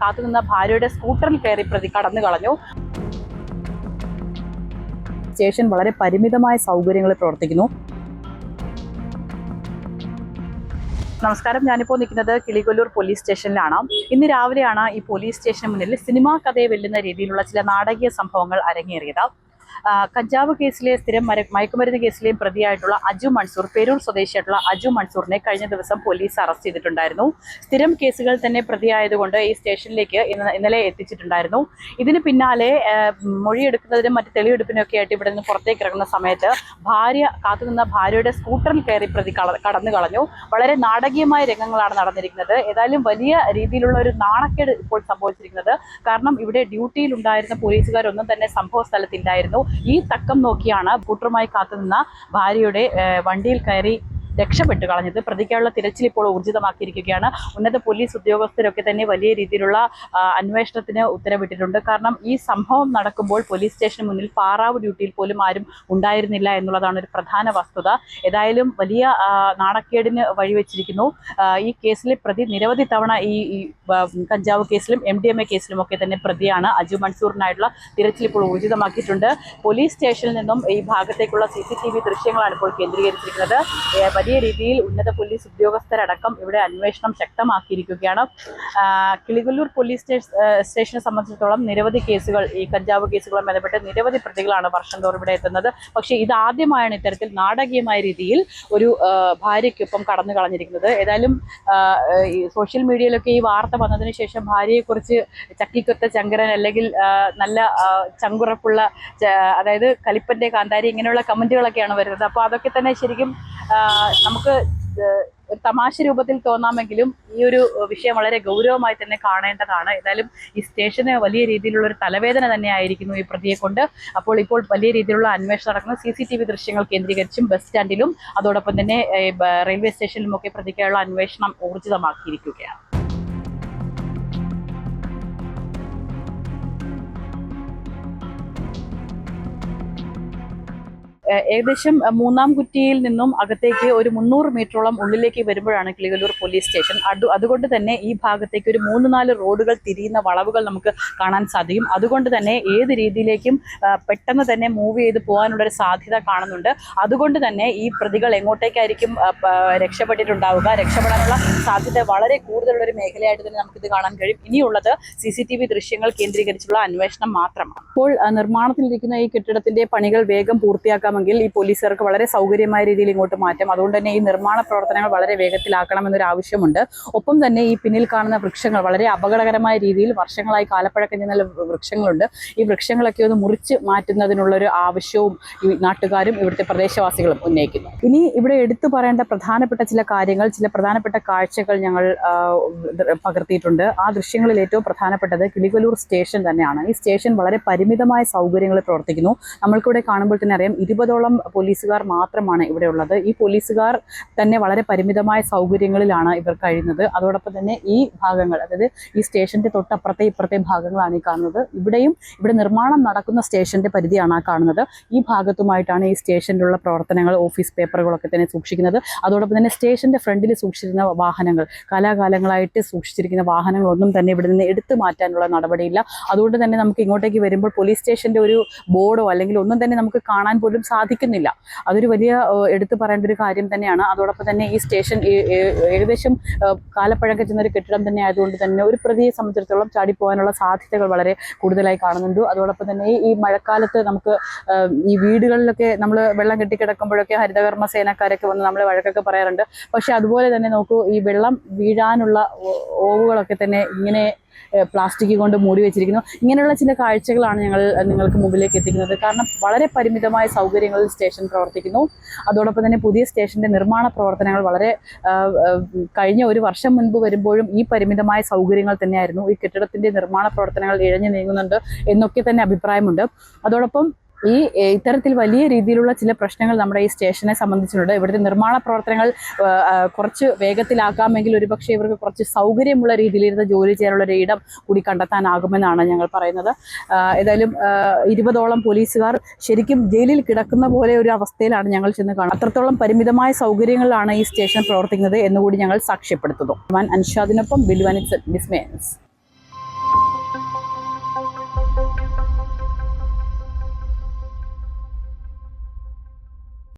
കാത്തുനിന്ന ഭാര്യയുടെ സ്കൂട്ടറിൽ കയറി പ്രതി കടന്നു കളഞ്ഞു. സ്റ്റേഷൻ വളരെ പരിമിതമായ സൗകര്യങ്ങളിൽ പ്രവർത്തിക്കുന്നു. നമസ്കാരം, ഞാനിപ്പോൾ നിൽക്കുന്നത് കിളികൊല്ലൂർ പോലീസ് സ്റ്റേഷനിലാണ്. ഇന്ന് രാവിലെയാണ് ഈ പോലീസ് സ്റ്റേഷന് മുന്നിൽ സിനിമാ കഥയെ വെല്ലുന്ന രീതിയിലുള്ള ചില നാടകീയ സംഭവങ്ങൾ അരങ്ങേറിയത്. കഞ്ചാവ് കേസിലെ സ്ഥിരം മയക്കുമരുന്ന് കേസിലെയും പ്രതിയായിട്ടുള്ള അജു മൻസൂർ, പേരൂർ സ്വദേശിയായിട്ടുള്ള അജു മൻസൂറിനെ കഴിഞ്ഞ ദിവസം പോലീസ് അറസ്റ്റ് ചെയ്തിട്ടുണ്ടായിരുന്നു. സ്ഥിരം കേസുകൾ തന്നെ പ്രതിയായതുകൊണ്ട് ഈ സ്റ്റേഷനിലേക്ക് ഇന്നലെ എത്തിച്ചിട്ടുണ്ടായിരുന്നു. ഇതിന് പിന്നാലെ മൊഴിയെടുക്കുന്നതിനും മറ്റ് തെളിവെടുപ്പിനൊക്കെ ആയിട്ട് ഇവിടെ നിന്ന് പുറത്തേക്ക് ഇറങ്ങുന്ന സമയത്ത് കാത്തുനിന്ന ഭാര്യയുടെ സ്കൂട്ടറിൽ കയറി പ്രതി കടന്നു കളഞ്ഞു. വളരെ നാടകീയമായ രംഗങ്ങളാണ് നടന്നിരിക്കുന്നത്. ഏതായാലും വലിയ രീതിയിലുള്ള ഒരു നാണക്കേട് ഇപ്പോൾ സംഭവിച്ചിരിക്കുന്നത്. കാരണം ഇവിടെ ഡ്യൂട്ടിയിലുണ്ടായിരുന്ന പോലീസുകാരൊന്നും തന്നെ സംഭവ സ്ഥലത്തില്ലായിരുന്നു. ഈ തക്കം നോക്കിയാണ് സ്കൂട്ടറുമായി കാത്തുനിന്ന ഭാര്യയുടെ വണ്ടിയിൽ കയറി രക്ഷപ്പെട്ടു കളഞ്ഞത്. പ്രതിക്കായുള്ള തിരച്ചിൽ ഇപ്പോൾ ഊർജിതമാക്കിയിരിക്കുകയാണ്. ഉന്നത പോലീസ് ഉദ്യോഗസ്ഥരൊക്കെ തന്നെ വലിയ രീതിയിലുള്ള അന്വേഷണത്തിന് ഉത്തരവിട്ടിട്ടുണ്ട്. കാരണം ഈ സംഭവം നടക്കുമ്പോൾ പോലീസ് സ്റ്റേഷന് മുന്നിൽ പാറാവ് ഡ്യൂട്ടിയിൽ പോലും ആരും ഉണ്ടായിരുന്നില്ല എന്നുള്ളതാണ് ഒരു പ്രധാന വസ്തുത. ഏതായാലും വലിയ നാണക്കേടിന് വഴിവെച്ചിരിക്കുന്നു. ഈ കേസിലെ പ്രതി നിരവധി തവണ ഈ കഞ്ചാവ് കേസിലും MDMA കേസിലും ഒക്കെ തന്നെ പ്രതിയാണ്. അജു മൻസൂറിനായിട്ടുള്ള തിരച്ചിൽ ഇപ്പോൾ ഊർജിതമാക്കിയിട്ടുണ്ട്. പോലീസ് സ്റ്റേഷനിൽ നിന്നും ഈ ഭാഗത്തേക്കുള്ള CCTV ദൃശ്യങ്ങളാണ് ഇപ്പോൾ കേന്ദ്രീകരിച്ചിരിക്കുന്നത്. വലിയ രീതിയിൽ ഉന്നത പോലീസ് ഉദ്യോഗസ്ഥരടക്കം ഇവിടെ അന്വേഷണം ശക്തമാക്കിയിരിക്കുകയാണ്. കിളികൊല്ലൂർ പോലീസ് സ്റ്റേഷനെ സംബന്ധിച്ചിടത്തോളം നിരവധി കേസുകൾ, ഈ കഞ്ചാവ് കേസുകളുമായി ബന്ധപ്പെട്ട് നിരവധി പ്രതികളാണ് വർഷം തോറും ഇവിടെ എത്തുന്നത്. പക്ഷേ ഇതാദ്യമായാണ് ഇത്തരത്തിൽ നാടകീയമായ രീതിയിൽ ഒരു ഭാര്യയ്ക്കൊപ്പം കടന്നു കളഞ്ഞിരിക്കുന്നത്. ഏതായാലും ഈ സോഷ്യൽ മീഡിയയിലൊക്കെ ഈ വാർത്ത വന്നതിന് ശേഷം ഭാര്യയെക്കുറിച്ച് ചക്കിക്കൊത്ത ചങ്കരൻ, അല്ലെങ്കിൽ നല്ല ചങ്കുറപ്പുള്ള, അതായത് കലിപ്പന്റെ കാന്താരി, ഇങ്ങനെയുള്ള കമന്റുകളൊക്കെയാണ് വരുന്നത്. അപ്പോൾ അതൊക്കെ തന്നെ ശരിക്കും നമുക്ക് ഒരു തമാശ രൂപത്തിൽ തോന്നാമെങ്കിലും ഈ ഒരു വിഷയം വളരെ ഗൗരവമായി തന്നെ കാണേണ്ടതാണ്. ഏതായാലും ഈ സ്റ്റേഷന് വലിയ രീതിയിലുള്ള ഒരു തലവേദന തന്നെ ആയിരിക്കുന്നു ഈ പ്രതിയെ കൊണ്ട്. ഇപ്പോൾ വലിയ രീതിയിലുള്ള അന്വേഷണം നടക്കുന്ന CCTV ദൃശ്യങ്ങൾ കേന്ദ്രീകരിച്ചും ബസ് സ്റ്റാൻഡിലും അതോടൊപ്പം തന്നെ റെയിൽവേ സ്റ്റേഷനിലുമൊക്കെ പ്രതിക്കായുള്ള അന്വേഷണം ഊർജിതമാക്കിയിരിക്കുകയാണ്. ഏകദേശം മൂന്നാം കുറ്റിയിൽ നിന്നും അകത്തേക്ക് ഒരു 300 മീറ്ററോളം ഉള്ളിലേക്ക് വരുമ്പോഴാണ് കിളികൊല്ലൂർ പോലീസ് സ്റ്റേഷൻ. അതുകൊണ്ട് തന്നെ ഈ ഭാഗത്തേക്ക് ഒരു 3-4 റോഡുകൾ തിരിയുന്ന വളവുകൾ നമുക്ക് കാണാൻ സാധിക്കും. അതുകൊണ്ട് തന്നെ ഏത് രീതിയിലേക്കും പെട്ടെന്ന് തന്നെ മൂവ് ചെയ്ത് പോകാനുള്ളൊരു സാധ്യത കാണുന്നുണ്ട്. അതുകൊണ്ട് തന്നെ ഈ പ്രതികൾ എങ്ങോട്ടേക്കായിരിക്കും രക്ഷപ്പെട്ടിട്ടുണ്ടാവുക, രക്ഷപ്പെടാനുള്ള സാധ്യത വളരെ കൂടുതലുള്ളൊരു മേഖലയായിട്ട് തന്നെ നമുക്കിത് കാണാൻ കഴിയും. ഇനിയുള്ളത് CCTV ദൃശ്യങ്ങൾ കേന്ദ്രീകരിച്ചുള്ള അന്വേഷണം മാത്രമാണ്. ഇപ്പോൾ നിർമ്മാണത്തിലിരിക്കുന്ന ഈ കെട്ടിടത്തിന്റെ പണികൾ വേഗം പൂർത്തിയാക്കാൻ ഈ പോലീസുകാർക്ക് വളരെ സൗകര്യമായ രീതിയിൽ ഇങ്ങോട്ട് മാറ്റാം. അതുകൊണ്ട് തന്നെ ഈ നിർമ്മാണ പ്രവർത്തനങ്ങൾ വളരെ വേഗത്തിലാക്കണമെന്നൊരു ആവശ്യമുണ്ട്. ഒപ്പം തന്നെ ഈ പിന്നിൽ കാണുന്ന വൃക്ഷങ്ങൾ വളരെ അപകടകരമായ രീതിയിൽ വർഷങ്ങളായി കാലപ്പഴക്കം ചെന്ന വൃക്ഷങ്ങളുണ്ട്. ഈ വൃക്ഷങ്ങളൊക്കെ ഒന്ന് മുറിച്ച് മാറ്റുന്നതിനുള്ളൊരു ആവശ്യവും ഈ നാട്ടുകാരും ഇവിടുത്തെ പ്രദേശവാസികളും ഉന്നയിക്കുന്നു. ഇനി ഇവിടെ എടുത്തു പറയേണ്ട പ്രധാനപ്പെട്ട ചില കാര്യങ്ങൾ, ചില പ്രധാനപ്പെട്ട കാഴ്ചകൾ ഞങ്ങൾ പകർത്തിയിട്ടുണ്ട്. ആ ദൃശ്യങ്ങളിൽ ഏറ്റവും പ്രധാനപ്പെട്ടത് കിളികൊല്ലൂർ സ്റ്റേഷൻ തന്നെയാണ്. ഈ സ്റ്റേഷൻ വളരെ പരിമിതമായ സൗകര്യങ്ങളിൽ പ്രവർത്തിക്കുന്നു. നമ്മൾക്കിവിടെ കാണുമ്പോൾ തന്നെ അറിയാം, 20ഓളം പോലീസുകാർ മാത്രമാണ് ഇവിടെ ഉള്ളത്. ഈ പോലീസുകാർ തന്നെ വളരെ പരിമിതമായ സൗകര്യങ്ങളിലാണ് ഇവർ കഴിയുന്നത്. അതോടൊപ്പം തന്നെ ഈ ഭാഗങ്ങൾ, അതായത് ഈ സ്റ്റേഷന്റെ തൊട്ടപ്പുറത്തെ ഇപ്പുറത്തെ ഭാഗങ്ങളാണ് ഈ കാണുന്നത്. ഇവിടെ നിർമ്മാണം നടക്കുന്ന സ്റ്റേഷന്റെ പരിധിയാണ് ആ കാണുന്നത്. ഈ ഭാഗത്തുമായിട്ടാണ് ഈ സ്റ്റേഷനിലുള്ള പ്രവർത്തനങ്ങൾ, ഓഫീസ് പേപ്പറുകളൊക്കെ തന്നെ സൂക്ഷിക്കുന്നത്. അതോടൊപ്പം തന്നെ സ്റ്റേഷന്റെ ഫ്രണ്ടിൽ സൂക്ഷിച്ചിരുന്ന വാഹനങ്ങൾ, കാലാകാലങ്ങളായിട്ട് സൂക്ഷിച്ചിരിക്കുന്ന വാഹനങ്ങളൊന്നും തന്നെ ഇവിടെ നിന്ന് എടുത്തു മാറ്റാനുള്ള നടപടിയില്ല. അതുകൊണ്ട് തന്നെ നമുക്ക് ഇങ്ങോട്ടേക്ക് വരുമ്പോൾ പോലീസ് സ്റ്റേഷന്റെ ഒരു ബോർഡോ അല്ലെങ്കിൽ ഒന്നും തന്നെ നമുക്ക് കാണാൻ പോലും സാധിക്കുന്നില്ല. അതൊരു വലിയ എടുത്തു പറയേണ്ട ഒരു കാര്യം തന്നെയാണ്. അതോടൊപ്പം തന്നെ ഈ സ്റ്റേഷൻ ഏകദേശം കാലപ്പഴക്കം ചെന്നൊരു കെട്ടിടം തന്നെ ആയതുകൊണ്ട് തന്നെ ഒരു പ്രതിയെ സംബന്ധിച്ചിടത്തോളം ചാടിപ്പോകാനുള്ള സാധ്യതകൾ വളരെ കൂടുതലായി കാണുന്നുണ്ട്. അതോടൊപ്പം തന്നെ ഈ മഴക്കാലത്ത് നമുക്ക് ഈ വീടുകളിലൊക്കെ നമ്മൾ വെള്ളം കെട്ടിക്കിടക്കുമ്പോഴൊക്കെ ഹരിതകർമ്മ സേനക്കാരൊക്കെ വന്ന് നമ്മളെ വഴക്കൊക്കെ പറയാറുണ്ട്. പക്ഷെ അതുപോലെ തന്നെ നോക്കൂ, ഈ വെള്ളം വീഴാനുള്ള ഓവുകളൊക്കെ തന്നെ ഇങ്ങനെ പ്ലാസ്റ്റിക് കൊണ്ട് മൂടി വെച്ചിരിക്കുന്നു. ഇങ്ങനെയുള്ള ചില കാഴ്ചകളാണ് ഞങ്ങൾ നിങ്ങൾക്ക് മുമ്പിലേക്ക് എത്തിക്കുന്നത്. കാരണം വളരെ പരിമിതമായ സൗകര്യങ്ങളിൽ സ്റ്റേഷൻ പ്രവർത്തിക്കുന്നു. അതോടൊപ്പം തന്നെ പുതിയ സ്റ്റേഷന്റെ നിർമ്മാണ പ്രവർത്തനങ്ങൾ വളരെ കഴിഞ്ഞ ഒരു വർഷം മുൻപ് വരുമ്പോഴും ഈ പരിമിതമായ സൗകര്യങ്ങൾ തന്നെയായിരുന്നു. ഈ കെട്ടിടത്തിന്റെ നിർമ്മാണ പ്രവർത്തനങ്ങൾ ഇഴഞ്ഞു നീങ്ങുന്നുണ്ട് എന്നൊക്കെ തന്നെ അഭിപ്രായമുണ്ട്. അതോടൊപ്പം ഈ ഇത്തരത്തിൽ വലിയ രീതിയിലുള്ള ചില പ്രശ്നങ്ങൾ നമ്മുടെ ഈ സ്റ്റേഷനെ സംബന്ധിച്ചിട്ടുണ്ട്. ഇവിടുത്തെ നിർമ്മാണ പ്രവർത്തനങ്ങൾ കുറച്ച് വേഗത്തിലാക്കാമെങ്കിൽ ഒരുപക്ഷെ ഇവർക്ക് കുറച്ച് സൗകര്യമുള്ള രീതിയിലിരുന്ന് ജോലി ചെയ്യാനുള്ള ഒരു ഇടം കൂടി കണ്ടെത്താനാകുമെന്നാണ് ഞങ്ങൾ പറയുന്നത്. ഏതായാലും 20ഓളം പോലീസുകാർ ശരിക്കും ജയിലിൽ കിടക്കുന്ന പോലെ ഒരു അവസ്ഥയിലാണ് ഞങ്ങൾ ചെന്ന് കാണുന്നത്. അത്രത്തോളം പരിമിതമായ സൗകര്യങ്ങളിലാണ് ഈ സ്റ്റേഷൻ പ്രവർത്തിക്കുന്നത് എന്നുകൂടി ഞങ്ങൾ സാക്ഷ്യപ്പെടുത്തുന്നു. അൻഷാദിനൊപ്പം ബിൽവാനിസ് ഡിസ്മേൻസ്.